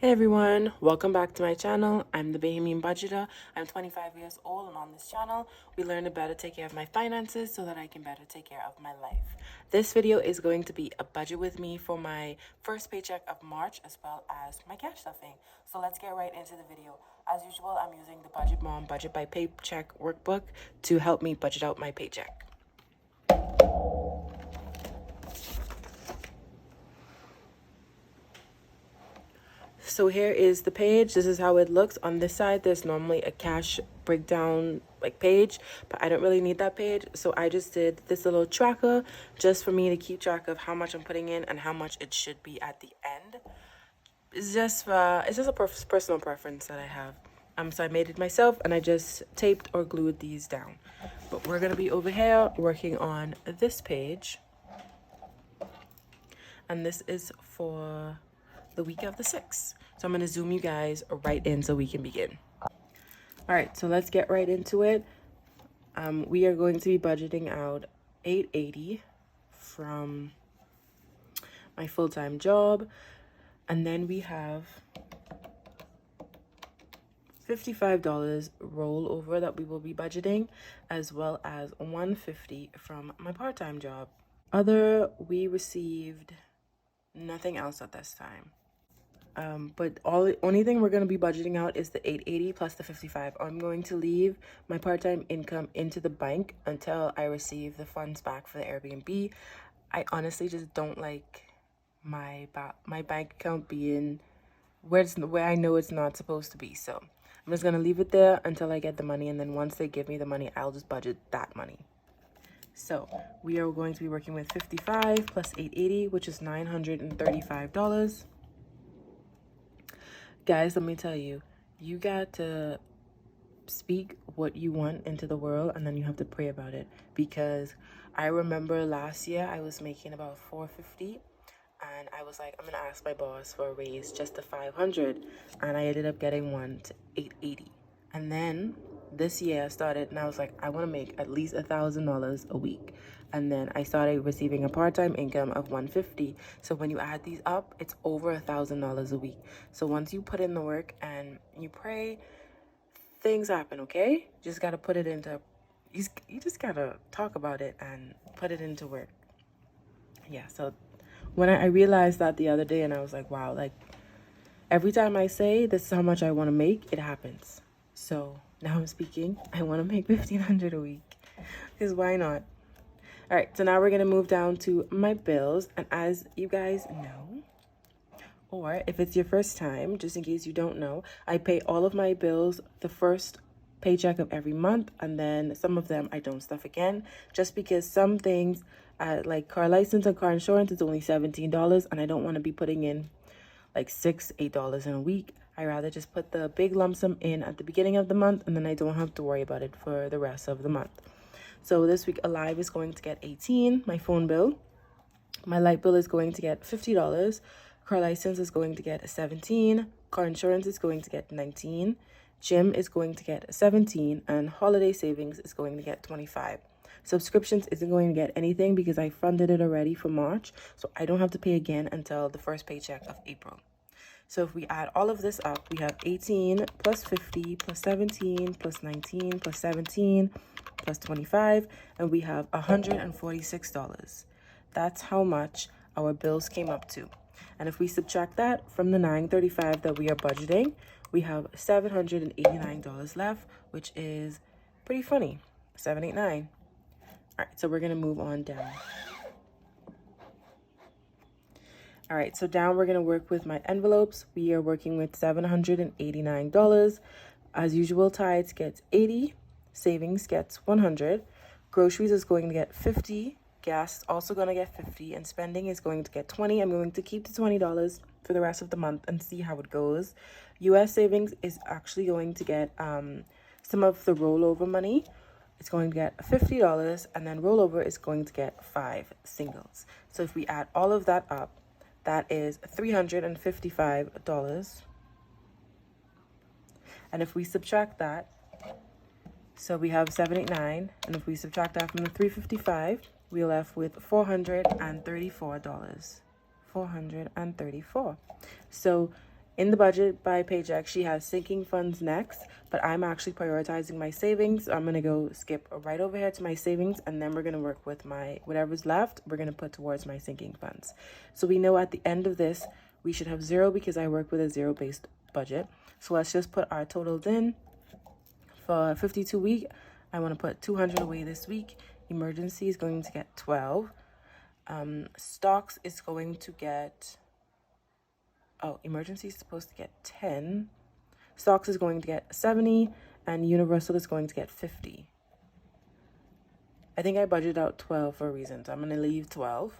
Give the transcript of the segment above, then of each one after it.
Hey everyone, welcome back to my channel. I'm the Bahamian Budgeter. I'm 25 years old, and on this channel, we learn to better take care of my finances so that I can better take care of my life. This video is going to be a budget with me for my first paycheck of March as well as my cash stuffing. So let's get right into the video. As usual, I'm using the Budget Mom Budget by Paycheck workbook to help me budget out my paycheck. So here is the page. This is how it looks. On this side, there's normally a cash breakdown page, but I don't really need that page. So I just did this little tracker just for me to keep track of how much I'm putting in and how much it should be at the end. It's just a personal preference that I have. So I made it myself and I just taped or glued these down. But we're gonna be over here working on this page. And this is for the week of the 6th. So I'm going to zoom you guys right in so we can begin. All right, so let's get right into it. We are going to be budgeting out $880 from my full-time job. And then we have $55 rollover that we will be budgeting, as well as $150 from my part-time job. We received nothing else at this time. But only thing we're going to be budgeting out is the $880 plus the $55. I'm going to leave my part-time income into the bank until I receive the funds back for the Airbnb. I honestly just don't like my bank account being where I know it's not supposed to be. So I'm just going to leave it there until I get the money, and then once they give me the money, I'll just budget that money. So we are going to be working with 55 plus 880, which is $935. Guys, let me tell you, you got to speak what you want into the world, and then you have to pray about it. Because I remember last year I was making about $450, and I was like, I'm gonna ask my boss for a raise just to $500, and I ended up getting one to $880. And then this year I started, and I was like, I want to make at least $1,000 a week. And then I started receiving a part-time income of $150. So when you add these up, it's over $1,000 a week. So once you put in the work and you pray, things happen. Okay, you just gotta put it into, you just gotta talk about it and put it into work. Yeah. So when I realized that the other day, and I was like, wow, like every time I say this is how much I want to make, it happens. So now I'm speaking, I want to make $1,500 a week, because why not? All right, so now we're going to move down to my bills. And as you guys know, or if it's your first time, just in case you don't know, I pay all of my bills the first paycheck of every month. And then some of them I don't stuff again, just because some things like car license and car insurance is only $17. And I don't want to be putting in like $6, $8 in a week. I rather just put the big lump sum in at the beginning of the month, and then I don't have to worry about it for the rest of the month. So this week, Alive is going to get $18, my phone bill. My light bill is going to get $50. Car license is going to get $17. Car insurance is going to get $19. Gym is going to get $17, and holiday savings is going to get $25. Subscriptions isn't going to get anything because I funded it already for March, so I don't have to pay again until the first paycheck of April. So if we add all of this up, we have 18 plus 50 plus 17 plus 19 plus 17 plus 25, and we have $146. That's how much our bills came up to. And if we subtract that from the $935 that we are budgeting, we have $789 left, which is pretty funny. $789. All right, so we're going to move on down. All right, so down we're going to work with my envelopes. We are working with $789. As usual, tithes gets $80. Savings gets $100. Groceries is going to get $50. Gas is also going to get $50. And spending is going to get $20. I'm going to keep the $20 for the rest of the month and see how it goes. U.S. savings is actually going to get some of the rollover money. It's going to get $50, and then rollover is going to get 5 singles. So if we add all of that up, that is $355. And if we subtract that, so we have 789, and if we subtract that from the 355, we're left with $434. $434. So In the budget by Paycheck, she has sinking funds next, but I'm actually prioritizing my savings. So I'm going to go skip right over here to my savings, and then we're going to work with my whatever's left, we're going to put towards my sinking funds. So we know at the end of this, we should have 0 because I work with a zero-based budget. So let's just put our totals in. For 52 week, I want to put 200 away this week. Emergency is going to get 12. Stocks is going to get, emergency is supposed to get 10. Stocks is going to get 70, and universal is going to get 50. I think I budgeted out 12 for a reason, so I'm going to leave 12.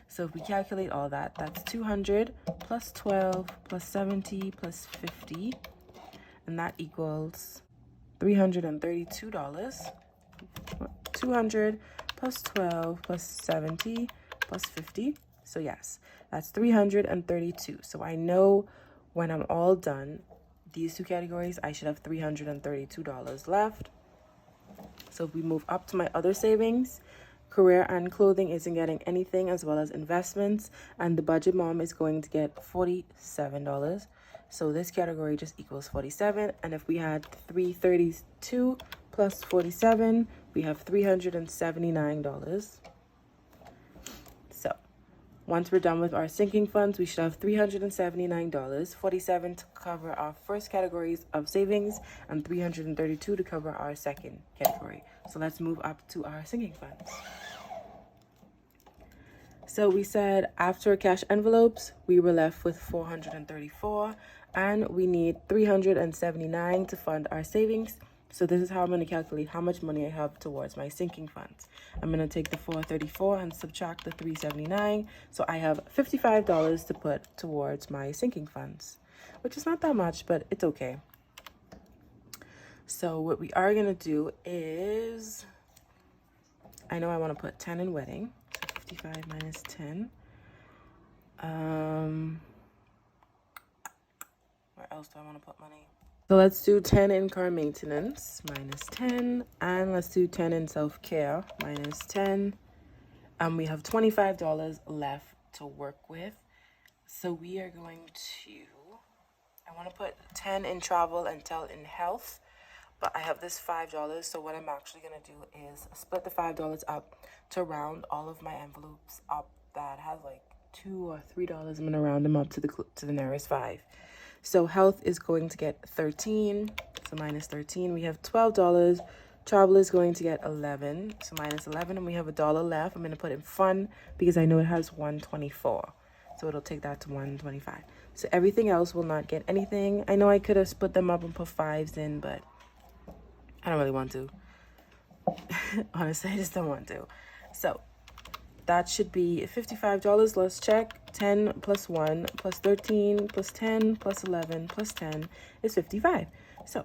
So if we calculate all that, that's 200 plus 12 plus 70 plus 50, and that equals $332. 200 plus 12 plus 70 plus 50. So yes, that's 332. So I know when I'm all done, these two categories, I should have $332 left. So if we move up to my other savings, career and clothing isn't getting anything, as well as investments, and the budget mom is going to get $47. So this category just equals 47. And if we had 332 plus 47, we have $379. So once we're done with our sinking funds, we should have $379, 47 to cover our first categories of savings, and 332 to cover our second category. So let's move up to our sinking funds. So we said after cash envelopes, we were left with 434, and we need 379 to fund our savings. So this is how I'm going to calculate how much money I have towards my sinking funds. I'm going to take the 434 and subtract the 379. So I have $55 to put towards my sinking funds, which is not that much, but it's okay. So what we are going to do is, I know I want to put 10 in wedding. So 55 minus 10. Where else do I want to put money? So let's do 10 in car maintenance, minus 10. And let's do 10 in self-care, minus 10. And we have $25 left to work with. So we are going to, I want to put 10 in travel and 10 in health. But I have this $5. So what I'm actually going to do is split the $5 up to round all of my envelopes up that has like $2 or $3. I'm going to round them up to the nearest 5. So health is going to get 13, so minus 13. We have $12. Travel is going to get 11, so minus 11, and we have $1 left. I'm going to put in fun because I know it has 124, so it'll take that to 125. So everything else will not get anything. I know I could have split them up and put 5s in, but I don't really want to. Honestly, I just don't want to. So that should be $55. Let's check. 10 plus 1 plus 13 plus 10 plus 11 plus 10 is 55. So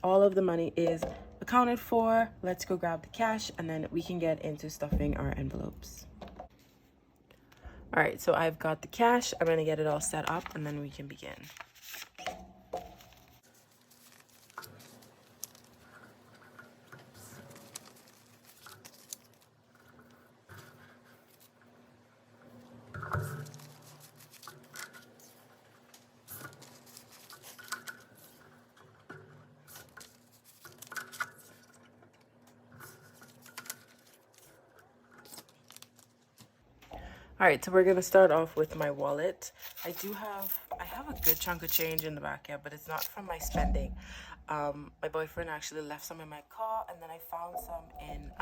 all of the money is accounted for. Let's go grab the cash, and then we can get into stuffing our envelopes. All right, so I've got the cash. I'm going to get it all set up, and then we can begin. All right, so we're gonna start off with my wallet. I have a good chunk of change in the back here, but it's not from my spending. My boyfriend actually left some in my car, and then I found some in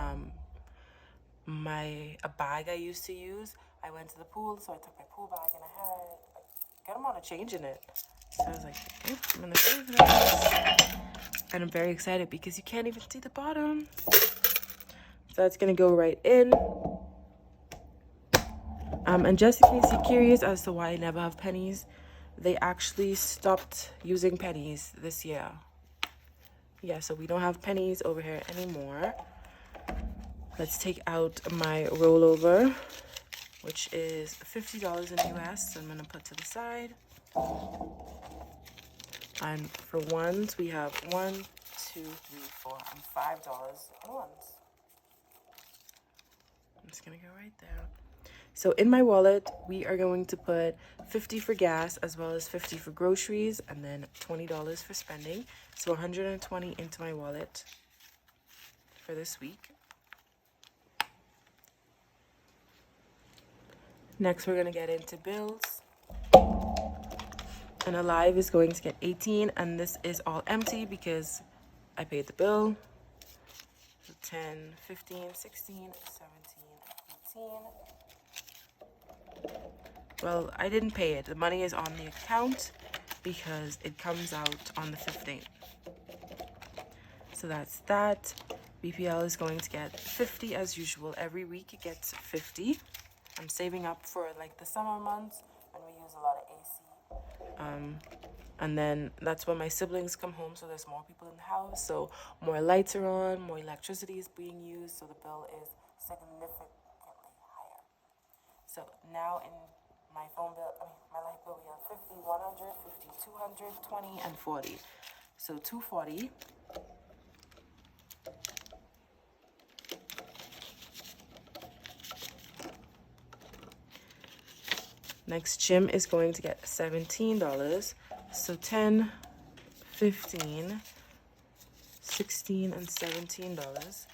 a bag I used to use. I went to the pool, so I took my pool bag, and I had like a good amount of change in it. So I was like, I'm gonna save this. And I'm very excited because you can't even see the bottom. So that's gonna go right in. And just in case you're curious as to why I never have pennies, they actually stopped using pennies this year. Yeah, so we don't have pennies over here anymore. Let's take out my rollover, which is $50 in US. So I'm going to put to the side. And for ones, we have 1, 2, 3, 4, and $5 in ones. I'm just going to go right there. So in my wallet, we are going to put $50 for gas as well as $50 for groceries and then $20 for spending. So $120 into my wallet for this week. Next, we're going to get into bills. And Alive is going to get $18, and this is all empty because I paid the bill. So 10, 15, 16, 17, 18. Well, I didn't pay it. The money is on the account because it comes out on the 15th. So that's that. BPL is going to get 50 as usual. Every week it gets 50. I'm saving up for like the summer months when we use a lot of AC. And then that's when my siblings come home, so there's more people in the house, so more lights are on, more electricity is being used, so the bill is significantly higher. So now in my my light bill, we have 50, 100, 50, 200, 20, and 40. So 240. Next, gym is going to get $17. So 10, 15, 16, and $17.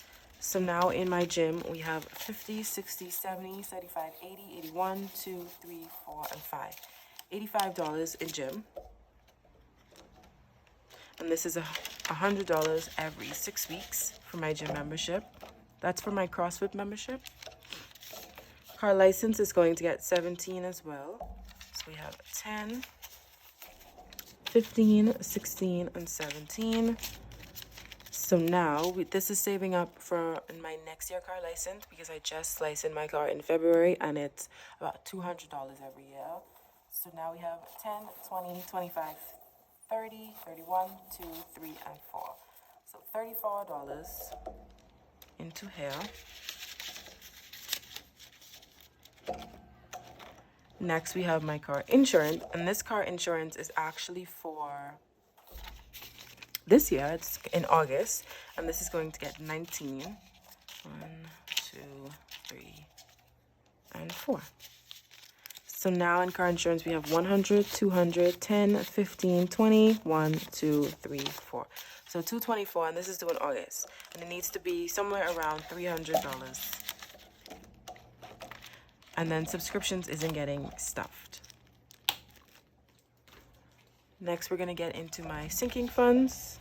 So now in my gym, we have 50, 60, 70, 75, 80, 81, 2, 3, 4, and 5. $85 in gym. And this is $100 every 6 weeks for my gym membership. That's for my CrossFit membership. Car license is going to get 17 as well. So we have 10, 15, 16, and 17. So now this is saving up for my next year car license because I just licensed my car in February and it's about $200 every year. So now we have 10, 20, 25, 30, 31, 2, 3, and 4. So $34 into hair. Next, we have my car insurance, and this car insurance is actually for this year. It's in August, and this is going to get 19. 1, 2, 3, and 4. So now in car insurance, we have 100, 200, 10, 15, 20, 1, 2, 3, 4. So $224, and this is due in August, and it needs to be somewhere around $300. And then subscriptions isn't getting stuffed. Next, we're going to get into my sinking funds.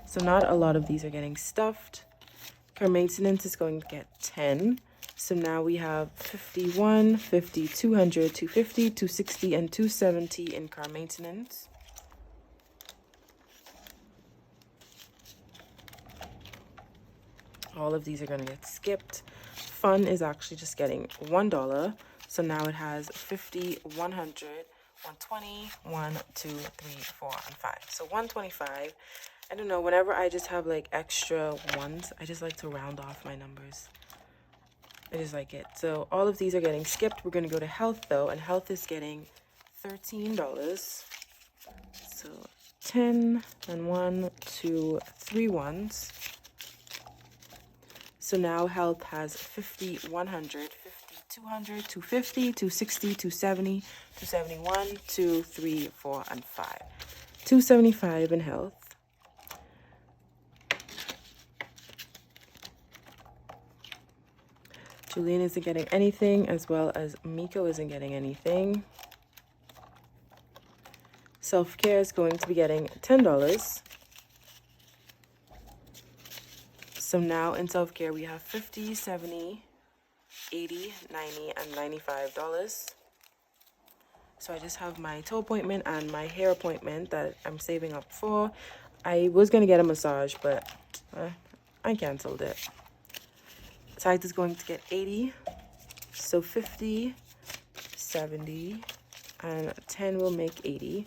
So not a lot of these are getting stuffed. Car maintenance is going to get 10. So now we have 51, 50, 200, 250, 260, and 270 in car maintenance. All of these are going to get skipped. Fun is actually just getting $1. So now it has 50, 100, 120, 1, 2, 3, 4, and 5. So 125. I don't know, whenever I just have like extra ones, I just like to round off my numbers. I just like it. So all of these are getting skipped. We're going to go to health though, and health is getting $13. So 10 and 1, 2, 3 ones. So now health has 50, 100, 50, 200, 250, 260, 270, 271, 2, 3, 4, and 5. 275 in health. Julian isn't getting anything, as well as Miko isn't getting anything. Self-care is going to be getting $10. So now in self-care, we have 50, 70, 80, 90, and $95. So I just have my toe appointment and my hair appointment that I'm saving up for. I was going to get a massage, but I canceled it. Sides is going to get 80. So 50, 70, and 10 will make 80.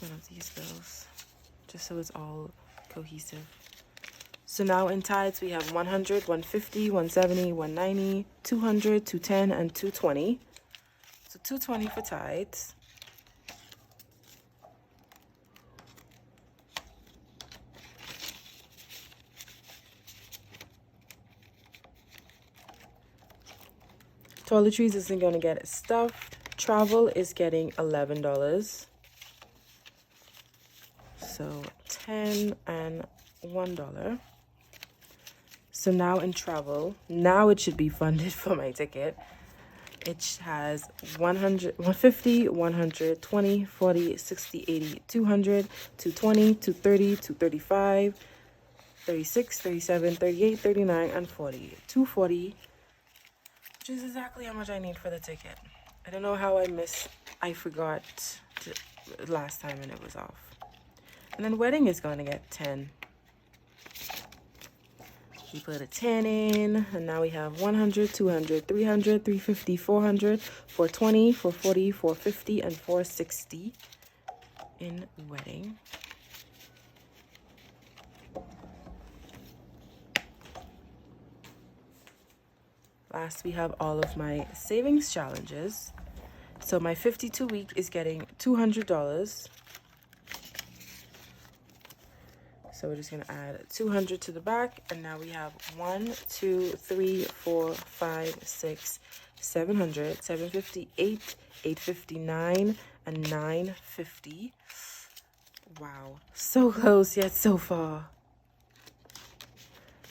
One of these bills just so it's all cohesive. So now in tides we have 100, 150, 170, 190, 200, 210, and 220. So 220 for tides. Toiletries isn't going to get stuffed. Travel is getting $11. So $10 and $1. So now in travel, now it should be funded for my ticket. It has 100, 150, 100, 20, 40, 60, 80, 200, 220, 230, 235, 36, 37, 38, 39, and 40. 240, which is exactly how much I need for the ticket. I don't know how I forgot last time and it was off. And then wedding is going to get 10. We put a 10 in, and now we have 100, 200, 300, 350, 400, 420, 440, 450, and 460 in wedding. Last, we have all of my savings challenges. So my 52 week is getting $200. So we're just going to add 200 to the back. And now we have 1, 2, 3, 4, 5, 6, 700, 750, 859, and 950. Wow. So close yet so far.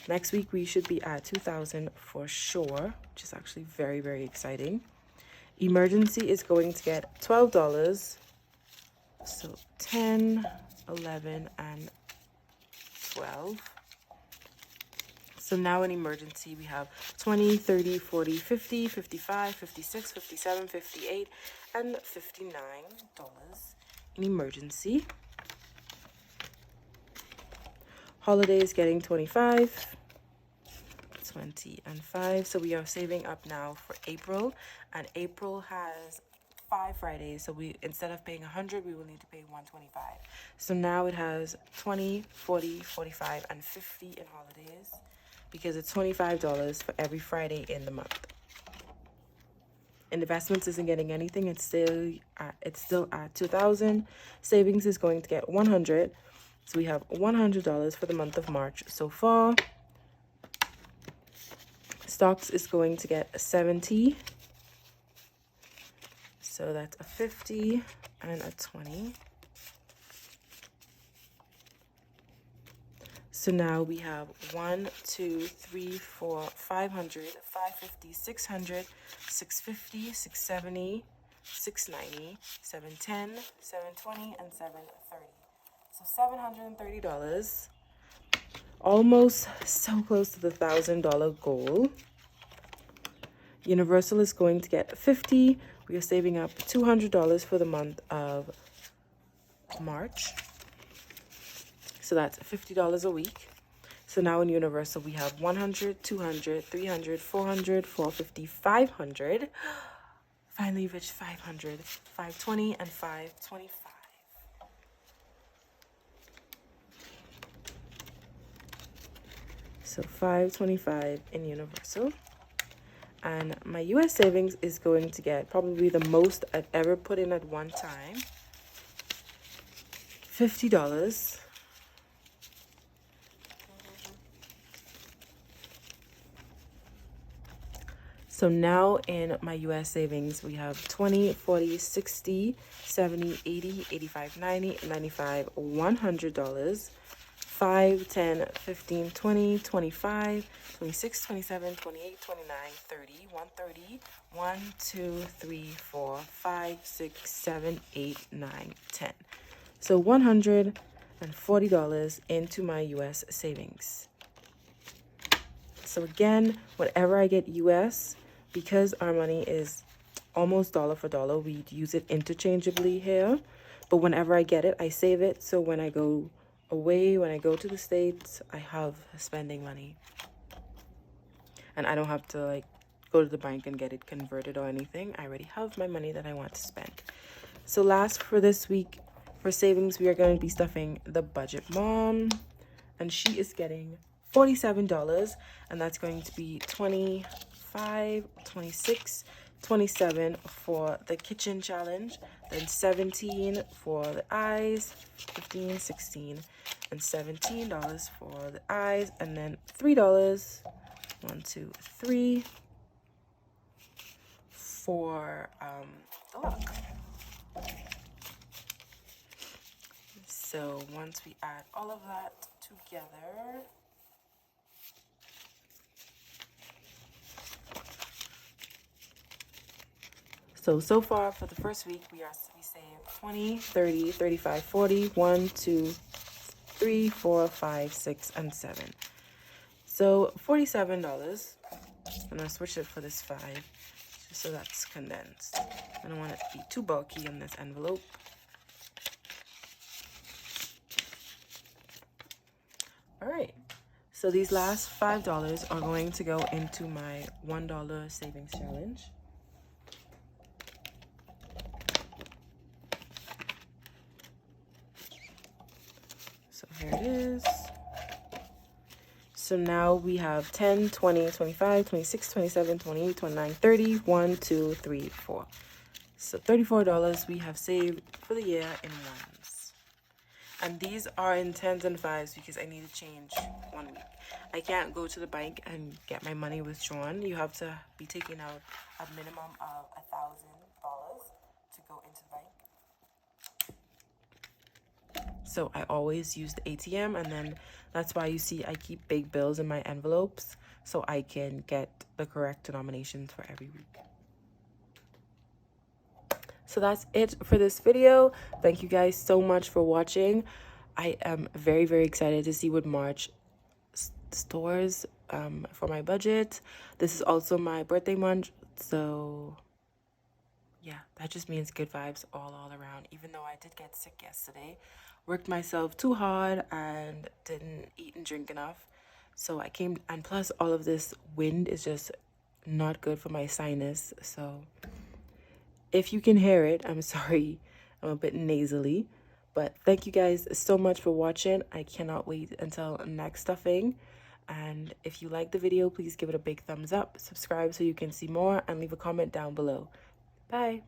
Next week, we should be at 2,000 for sure, which is actually very, very exciting. Emergency is going to get $12. So 10, 11, and 12. So now in emergency, we have 20, 30, 40, 50, 55, 56, 57, 58, and $59 in emergency. Holiday is getting 25, 20, and 5. So we are saving up now for April, and April has 5 Fridays. So we, instead of paying 100, we will need to pay 125. So now it has 20, 40, 45, and 50 in holidays, because it's $25 for every Friday in the month. Investments isn't getting anything. It's still at 2,000. Savings is going to get 100. So we have $100 for the month of March so far. Stocks is going to get 70. So that's a 50 and a 20. So now we have 1, 2, 3, 4, 500, 550, 600, 650, 670, 690, 710, 720, and 730. So $730. Almost so close to the $1,000 goal. Universal is going to get 50. We are saving up $200 for the month of March. So that's $50 a week. So now in Universal, we have 100, 200, 300, 400, 450, 500. Finally reached 500, 520, and 525. So 525 in Universal. And my US savings is going to get probably the most I've ever put in at one time. $50. So now in my US savings, we have 20, 40, 60, 70, 80, 85, 90, 95, $100. 5, 10, 15, 20, 25, 26, 27, 28, 29, 30, 130, 1, 2, 3, 4, 5, 6, 7, 8, 9, 10. So $140 into my US savings. So again, whenever I get US, because our money is almost dollar for dollar, we use it interchangeably here. But whenever I get it, I save it. So when I go away, when I go to the States, I have spending money. And I don't have to go to the bank and get it converted or anything. I already have my money that I want to spend. So last for this week, for savings, we are going to be stuffing the budget mom. And she is getting $47. And that's going to be 25, 26, 27 for the kitchen challenge, then 17 for the eyes, 15, 16, and $17 for the eyes, and then $3, 1, 2, 3, for the luck. So once we add all of that together, so far for the first week we saved 20, 30, 35, 40, 1, 2, 3, 4, 5, 6, and 7. So $47. I'm gonna switch it for this 5, just so that's condensed. I don't want it to be too bulky in this envelope. All right, so these last $5 are going to go into my $1 savings challenge. So here it is. So now we have 10, 20, 25, 26, 27, 28, 29, 30, 1, 2, 3, 4. So $34 we have saved for the year in ones. And these are in 10s and 5s because I need to change 1 week. I can't go to the bank and get my money withdrawn. You have to be taking out a minimum of $1,000 to go into the bank. So I always use the ATM, and then that's why you see I keep big bills in my envelopes so I can get the correct denominations for every week. So that's it for this video. Thank you guys so much for watching. I am very, very excited to see what March stores for my budget. This is also my birthday month, so yeah, that just means good vibes all around. Even though I did get sick yesterday, worked myself too hard and didn't eat and drink enough, so I came, and plus all of this wind is just not good for my sinus. So if you can hear it, I'm sorry, I'm a bit nasally, but thank you guys so much for watching. I cannot wait until next stuffing. And if you like the video, please give it a big thumbs up, subscribe so you can see more, and leave a comment down below. Bye.